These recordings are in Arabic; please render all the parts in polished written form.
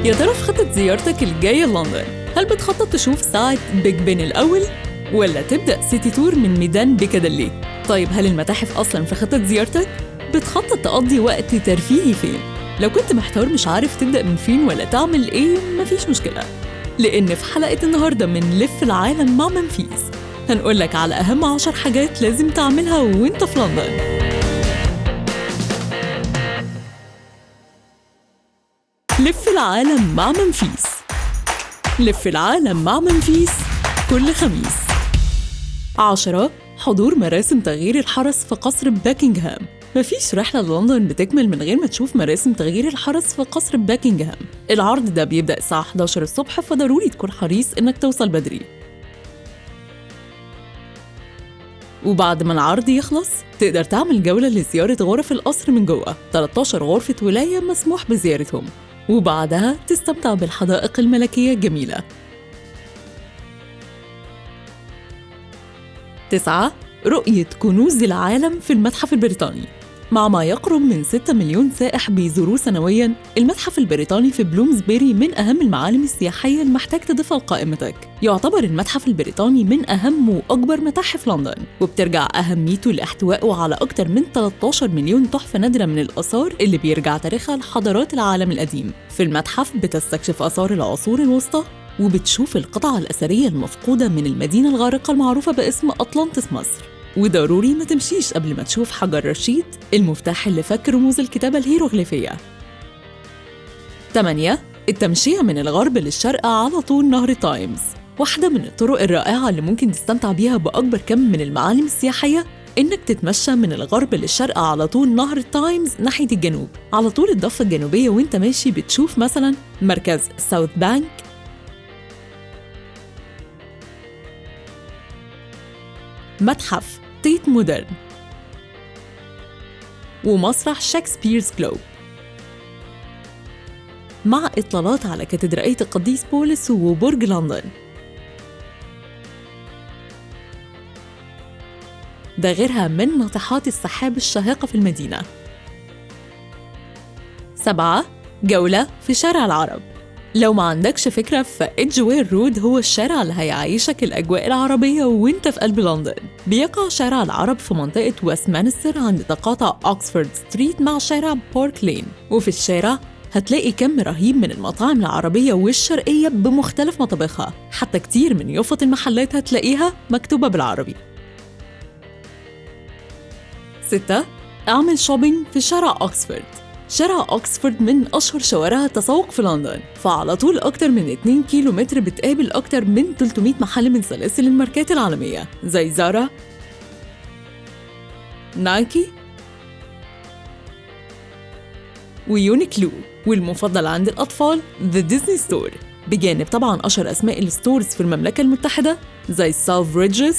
يا ترى في خطة زيارتك الجاية لندن هل بتخطط تشوف ساعة بيج بن الأول؟ ولا تبدأ سيتي تور من ميدان بيكاديلي؟ طيب هل المتاحف أصلاً في خطة زيارتك؟ بتخطط تقضي وقت ترفيهي فين؟ لو كنت محتار مش عارف تبدأ من فين ولا تعمل إيه مفيش مشكلة، لأن في حلقة النهاردة من لف العالم مع منفيس هنقولك على أهم 10 حاجات لازم تعملها وإنت في لندن. لف العالم مع منفيس. لف العالم مع منفيس كل خميس. 10. حضور مراسم تغيير الحرس في قصر باكنغهام. مفيش رحلة لندن بتكمل من غير ما تشوف مراسم تغيير الحرس في قصر باكنغهام. العرض ده بيبدأ الساعة 11 الصبح، فضروري تكون حريص إنك توصل بدري. وبعد ما العرض يخلص تقدر تعمل جولة لزيارة غرف القصر من جوه. 13 غرفة ولاية مسموح بزيارتهم، وبعدها تستمتع بالحدائق الملكية الجميلة. 9. رؤية كنوز العالم في المتحف البريطاني. مع ما يقرب من 6 مليون سائح بيزوروه سنوياً، المتحف البريطاني في بلومسبيري من أهم المعالم السياحية اللي محتاج تضيفها لقائمتك. يعتبر المتحف البريطاني من أهم وأكبر متاحف لندن، وبترجع أهميته لاحتوائه على أكتر من 13 مليون تحفة نادرة من الآثار اللي بيرجع تاريخها لحضارات العالم القديم. في المتحف بتستكشف آثار العصور الوسطى، وبتشوف القطع الأثرية المفقودة من المدينة الغارقة المعروفة باسم أطلانتس مصر. وضروري ما تمشيش قبل ما تشوف حجر رشيد، المفتاح اللي فك رموز الكتابة الهيروغليفية. 8. التمشية من الغرب للشرق على طول نهر تايمز. واحدة من الطرق الرائعة اللي ممكن تستمتع بيها بأكبر كم من المعالم السياحية إنك تتمشى من الغرب للشرق على طول نهر تايمز ناحية الجنوب. على طول الضفة الجنوبية وانت ماشي بتشوف مثلاً مركز ساوث بانك، متحف تيت مودرن، ومسرح شكسبيرز جلوب، مع إطلالات على كاتدرائية القديس بولس وبرج لندن. ده غيرها من ناطحات السحاب الشاهقة في المدينة. 7. جولة في شارع العرب. لو ما عندكش فكرة، فإدجوير رود هو الشارع اللي هيعيشك الأجواء العربية وانت في قلب لندن. بيقع شارع العرب في منطقة ويستمنستر عند تقاطع أوكسفورد ستريت مع شارع بورك لين، وفي الشارع هتلاقي كم رهيب من المطاعم العربية والشرقية بمختلف مطابخها، حتى كتير من يافط المحلات هتلاقيها مكتوبة بالعربي. 6. اعمل شوبينج في شارع أوكسفورد. شارع أوكسفورد من أشهر شوارع التسوق في لندن، فعلى طول أكتر من 2 كيلومتر بتقابل أكتر من 300 محل من سلاسل الماركات العالمية زي زارا، نايكي، ويونيكلو، والمفضل عند الأطفال ذا ديزني ستور، بجانب طبعاً أشهر أسماء الستورز في المملكة المتحدة زي سالف ريدجز،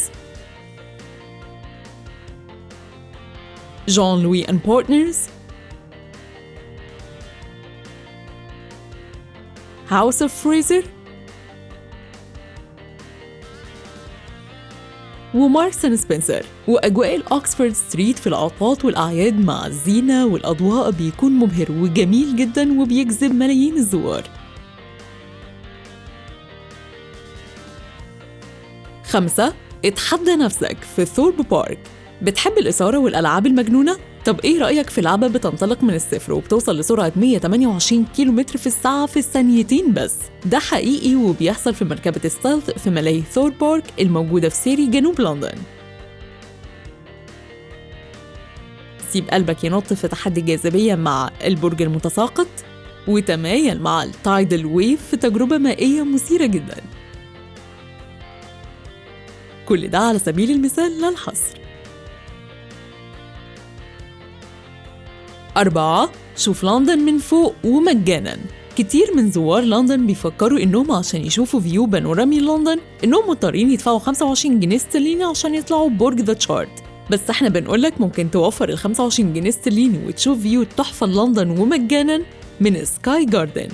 جون لوي أند بارتنرز، هاوس اوف فريزر، وماركس اند سبنسر. واجواء الاوكسفورد ستريت في العطلات والاعياد مع الزينه والاضواء بيكون مبهر وجميل جدا وبيجذب ملايين الزوار. 5. اتحدى نفسك في ثورب بارك. بتحب الإثارة والألعاب المجنونة؟ طب إيه رأيك في لعبة بتنطلق من الصفر وبتوصل لسرعة 128 كيلومتر في الساعة في الثانيتين بس؟ ده حقيقي وبيحصل في مركبة ستيلث في ملاهي ثور بارك الموجودة في سيري جنوب لندن. سيب قلبك ينط في تحدي الجاذبية مع البرج المتساقط، وتمايل مع التايدل ويف في تجربة مائية مثيرة جدا. كل ده على سبيل المثال لا الحصر. 4. شوف لندن من فوق ومجاناً. كتير من زوار لندن بيفكروا إنهم عشان يشوفوا فيو بانورامي لندن إنهم مضطرين يدفعوا 25 جنيه استرليني عشان يطلعوا برج ذا تشارت، بس إحنا بنقولك ممكن توفر ال 25 جنيه استرليني وتشوف فيو تحفة لندن ومجاناً من سكاي جاردن.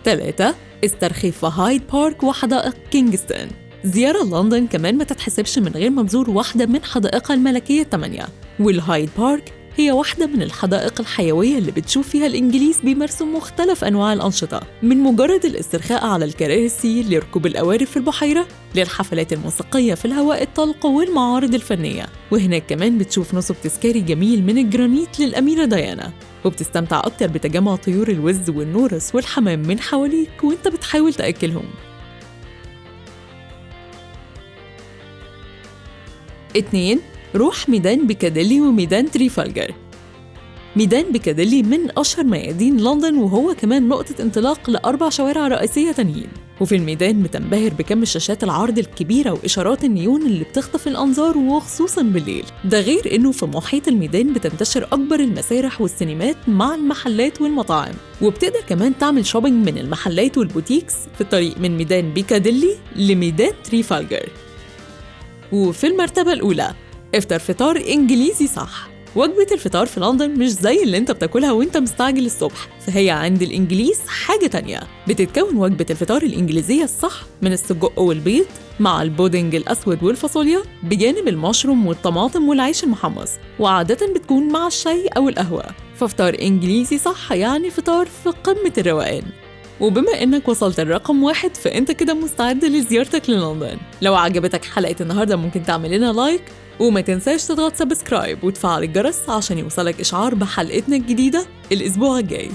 3. استرخي في هايد بارك وحدائق كينغستون. زيارة لندن كمان ما تتحسبش من غير ما تزور واحدة من حدائقها الملكية 8، والهايد بارك هي واحدة من الحدائق الحيوية اللي بتشوف فيها الإنجليز بيمارسوا مختلف أنواع الأنشطة، من مجرد الاسترخاء على الكراسي لركوب القوارب في البحيرة للحفلات الموسيقية في الهواء الطلق والمعارض الفنية. وهناك كمان بتشوف نصب تذكاري جميل من الجرانيت للأميرة ديانا، وبتستمتع أكتر بتجمع طيور الوز والنورس والحمام من حواليك وانت بتحاول تأكلهم. 2. روح ميدان بيكاديلي وميدان تريفالجر. ميدان بيكاديلي من أشهر ميادين لندن، وهو كمان نقطة انطلاق ل4 شوارع رئيسية تانيين. وفي الميدان بتنبهر بكم الشاشات العرض الكبيرة وإشارات النيون اللي بتخطف الأنظار وخصوصاً بالليل. ده غير إنه في محيط الميدان بتنتشر أكبر المسارح والسينمات مع المحلات والمطاعم، وبتقدر كمان تعمل شوبينج من المحلات والبوتيكس في الطريق من ميدان بيكاديلي لميدان تريفالجر. وفي المرتبة الأولى، افطر فطار إنجليزي صح. وجبة الفطار في لندن مش زي اللي انت بتاكلها وانت مستعجل الصبح، فهي عند الإنجليز حاجة تانية. بتتكون وجبة الفطار الإنجليزية الصح من السجق والبيض مع البودنج الأسود والفاصوليا بجانب المشروم والطماطم والعيش المحمص، وعادة بتكون مع الشاي أو القهوة. ففطار إنجليزي صح يعني فطار في قمة الروقان. وبما إنك وصلت الرقم 1 فأنت كده مستعد لزيارتك للندن. لو عجبتك حلقة النهاردة ممكن تعمل لنا لايك، وما تنساش تضغط سبسكرايب وتفعل الجرس عشان يوصلك إشعار بحلقتنا الجديدة الأسبوع الجاي.